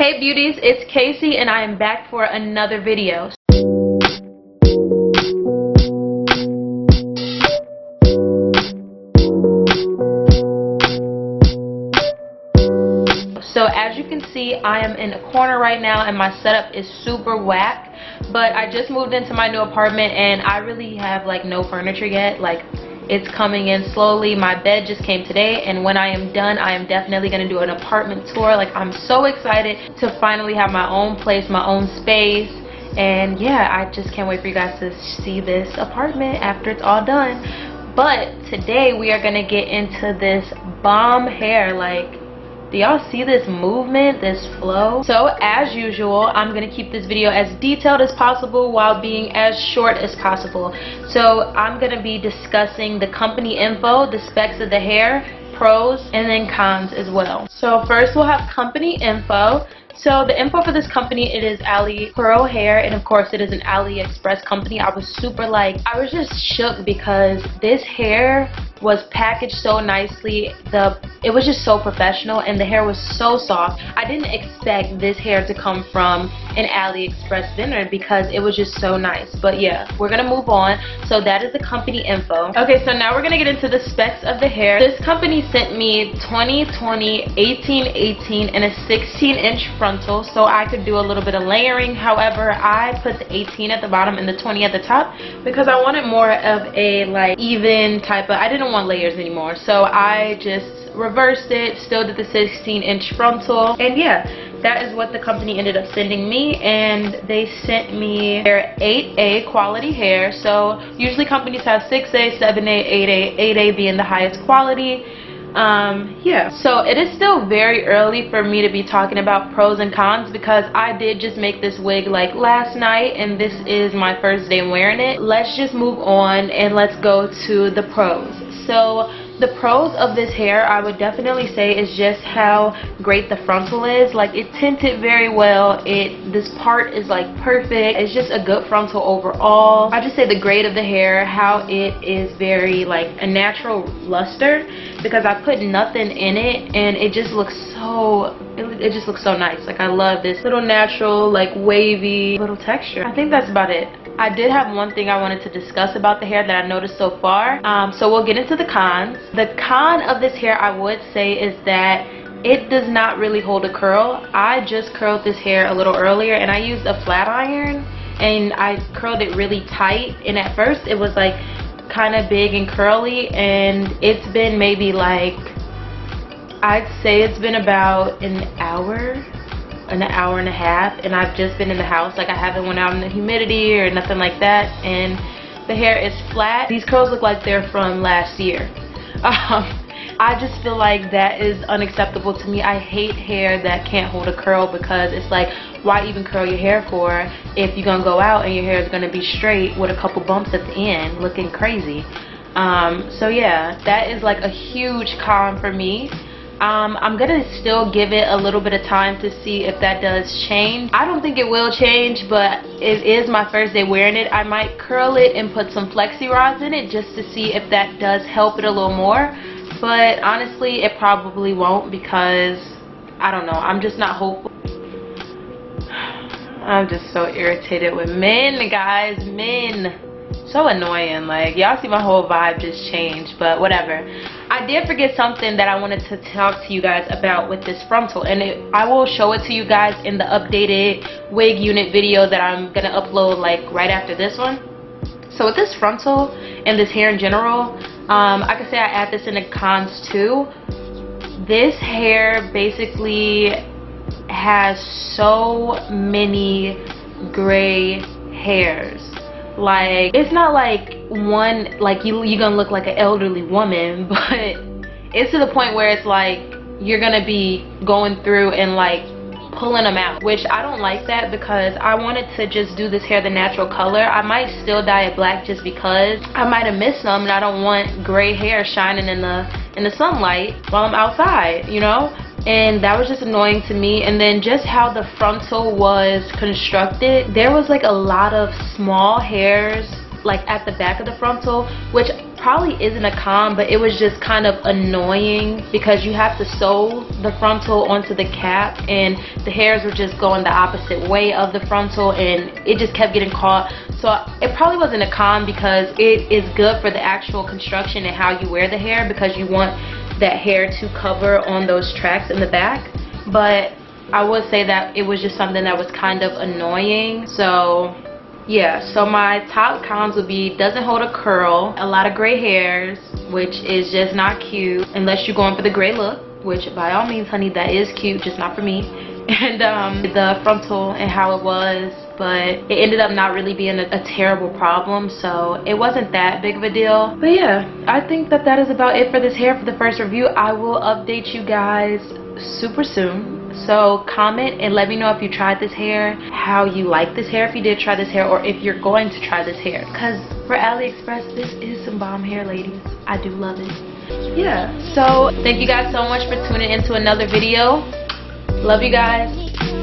Hey beauties, it's Casey and I am back for another video. So as you can see, I am in a corner right now and my setup is super whack, but I just moved into my new apartment and I really have like no furniture yet. Like, it's coming in slowly. My bed just came today, and when I am done, I am definitely going to do an apartment tour. Like, I'm so excited to finally have my own place, my own space. And yeah, I just can't wait for you guys to see this apartment after it's all done. But today we are going to get into this bomb hair. Like, do y'all see this movement, this flow? So as usual, I'm gonna keep this video as detailed as possible while being as short as possible. So I'm gonna be discussing the company info, the specs of the hair, pros, and then cons as well. So first we'll have company info. So the info for this company, it is Ali Curl Hair, and of course it is an Aliexpress company. I was just shook because this hair was packaged so nicely. It was just so professional and the hair was so soft. I didn't expect this hair to come from an Aliexpress vendor because it was just so nice. But yeah, we're gonna move on. So that is the company info. Okay, so now we're gonna get into the specs of the hair. This company sent me 20/20, 18/18, and a 16-inch frontal, so I could do a little bit of layering. However, I put the 18 at the bottom and the 20 at the top because I wanted more of a like even type of, I didn't want layers anymore, so I just reversed it, still did the 16-inch frontal. And yeah, that is what the company ended up sending me, and they sent me their 8A quality hair. So usually companies have 6A, 7A, 8A, 8A being the highest quality. Yeah, so it is still very early for me to be talking about pros and cons because I did just make this wig like last night and this is my first day wearing it. Let's just move on and let's go to the pros. So the pros of this hair, I would definitely say, is just how great the frontal is. Like, it tinted very well. This part is like perfect. It's just a good frontal overall. I just say the grade of the hair, how it is very like a natural luster because I put nothing in it and it just looks so, it just looks so nice. Like, I love this little natural like wavy little texture. I think that's about it. I did have one thing I wanted to discuss about the hair that I noticed so far. So we'll get into the cons. The con of this hair, I would say, is that it does not really hold a curl. I just curled this hair a little earlier and I used a flat iron and I curled it really tight, and at first it was like kind of big and curly, and it's been maybe like, I'd say it's been about an hour and a half, and I've just been in the house. Like, I haven't went out in the humidity or nothing like that, and the hair is flat. These curls look like they're from last year. I just feel like that is unacceptable to me. I hate hair that can't hold a curl because it's like, why even curl your hair for if you're gonna go out and your hair is gonna be straight with a couple bumps at the end looking crazy. So yeah, that is like a huge con for me. I'm gonna still give it a little bit of time to see if that does change. I don't think it will change, but it is my first day wearing it. I might curl it and put some flexi rods in it just to see if that does help it a little more. But honestly, it probably won't because, I don't know, I'm just not hopeful. I'm just so irritated with men, guys. Men. So annoying. Like, y'all see my whole vibe just change, but whatever. I did forget something that I wanted to talk to you guys about with this frontal, and I will show it to you guys in the updated wig unit video that I'm gonna upload like right after this one. So with this frontal and this hair in general, I can say I add this in the cons too. This hair basically has so many gray hairs. Like, it's not like one, like you're gonna look like an elderly woman, but it's to the point where it's like you're gonna be going through and like pulling them out, which I don't like that because I wanted to just do this hair the natural color. I might still dye it black just because I might have missed some and I don't want gray hair shining in the sunlight while I'm outside, you know? And that was just annoying to me. And then just how the frontal was constructed, there was like a lot of small hairs like at the back of the frontal, which probably isn't a con, but it was just kind of annoying because you have to sew the frontal onto the cap, and the hairs were just going the opposite way of the frontal, and it just kept getting caught. So it probably wasn't a con because it is good for the actual construction and how you wear the hair, because you want that hair to cover on those tracks in the back. But I would say that it was just something that was kind of annoying. So yeah, so my top cons would be doesn't hold a curl, a lot of gray hairs, which is just not cute unless you're going for the gray look, which by all means, honey, that is cute, just not for me. And the frontal and how it was, but it ended up not really being a terrible problem, so it wasn't that big of a deal. But yeah, I think that that is about it for this hair for the first review. I will update you guys super soon. So comment and let me know if you tried this hair, how you like this hair, if you did try this hair, or if you're going to try this hair. Because for AliExpress, this is some bomb hair, ladies. I do love it. Yeah, so thank you guys so much for tuning into another video. Love you guys.